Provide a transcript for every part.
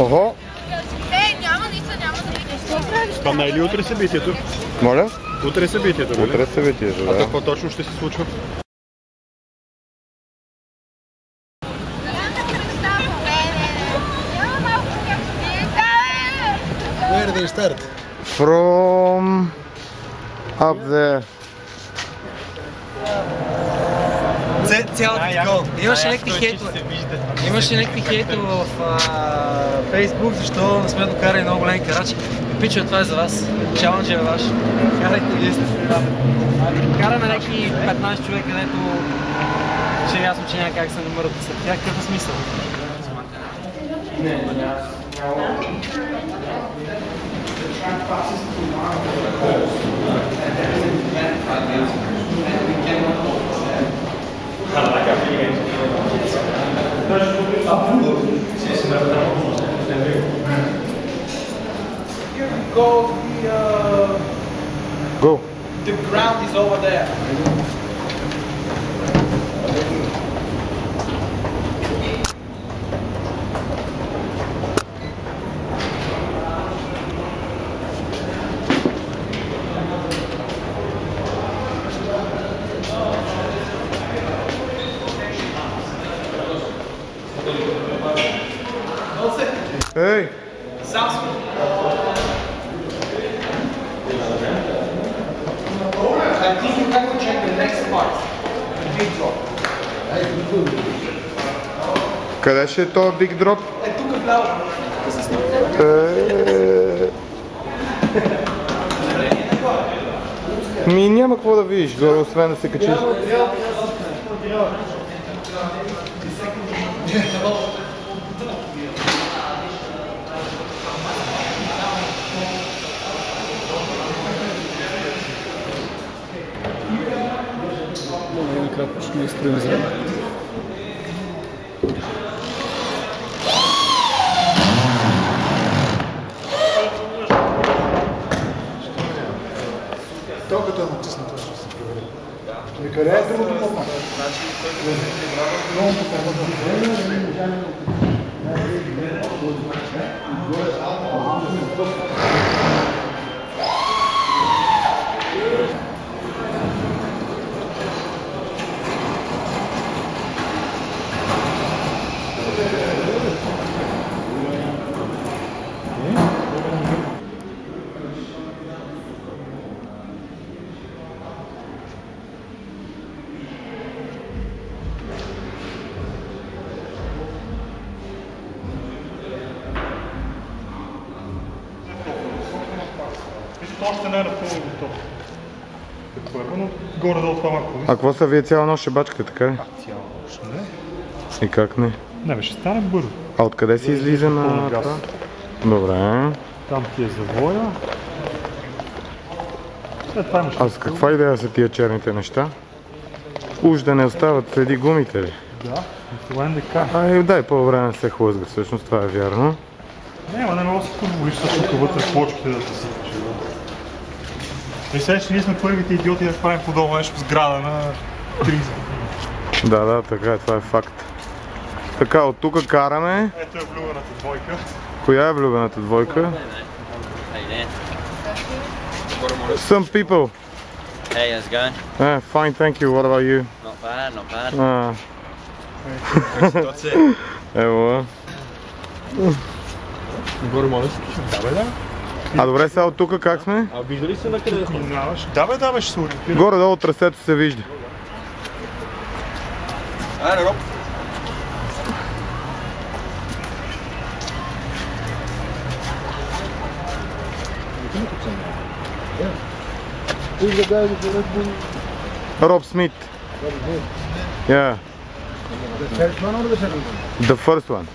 Охо! Няма ница, няма да видиш. Това не е ли утре събитието? Моля? Утре е събитието, нали? Утре е събитието, да. А какво точно ще се случва? Where do they start? From up there. Цялата такова. Имаше някакви хейтове в Фейсбук, защо не сме докарали много големи карачи. Пичове, това е за вас. Чаленджът е ваш. Карайте, вие сте среда. Караме някакви 15 човека, където ще е ясно, че няма как се намърят след тях. Какъв е смисъл? Не. Go. The ground is over there. Hey! I think you have to check the next part. The big drop. Къде ще е този big drop? Тук вляво. Ми няма какво да видиш, горе, освен да се качиш. Накратко ще ми изтроим зрена. То като е натиснато, ще се провери. Къде е другото попа? Още не е напълно готово. Първо, но горе-долу това малко. А какво са вие цяла нощ ще бачкате, така ли? Цяла нощ, не? И как не? Не, ще стане бързо. А откъде си излиза на газ. това? Добре. Там ти е завоя. След това имаш... А с каква идея са тия черните неща? Уж да не остават следи гумите ли? Да, това е НДК. Ай, дай по-време не се хлъзга, всъщност това е вярно. Не, ама не мога да се позволиш тук вътре плочките да се сипаш. И сега, че ние сме първите идиоти да правим подобно нещо в сграда на 30. Да, така е, това е факт. Така, от тук караме. Ето е влюбената двойка. Коя е влюбената двойка? Some people. Hey, how's it going? Fine, thank you. What about you? Not bad, not bad. That's it. Ево. Горе моля си. Да, бе, да. А добре, сега от тук как сме? А вижда ли се на къде минаваш? Да, бе, ще се ориентирам. Горе-долу трасето се вижда. Айде, Роб. Who's the guy with the Red Bull? Rob Smith. Yeah. The first one or the second one? The first one.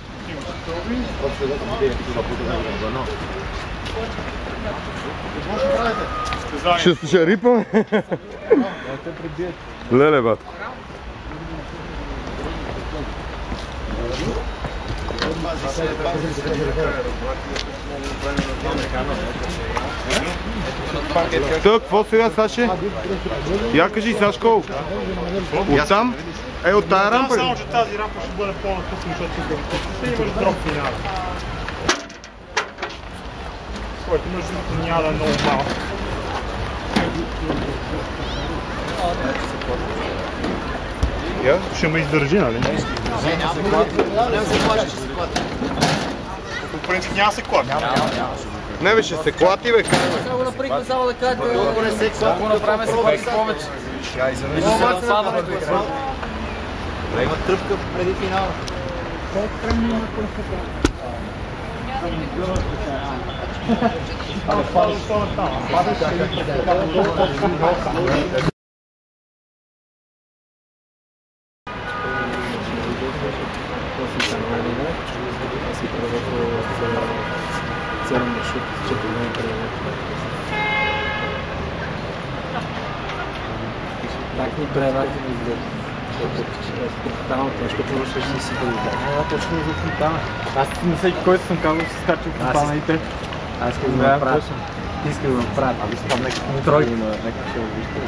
Ще рипаме? Леле, бат. Тък, какво сега, Саше? Я кажи, Сашко. Оттам? Е, от тая рампа ли? Само, че тази рампа ще бъде по-напусна, защото ще имаш дроп финал. който между другото няма да е много малък. Ще ме издържи, нали? Няма се плаща, ще се клати. По принцип няма се клати. Не бе, ще се клати, бе. Само наприквам, само да кажете, ако го направим се клати повече. Има тръпка преди финала. Так ни преврати ми изглежда. Там защото ще си да точно за фонтана. Аз на всеки, който съм казал, ще скачам фонтаните. Аз искам да направя. Искам да направя. Абе, там някакви тройки. Някакви ще го вижте.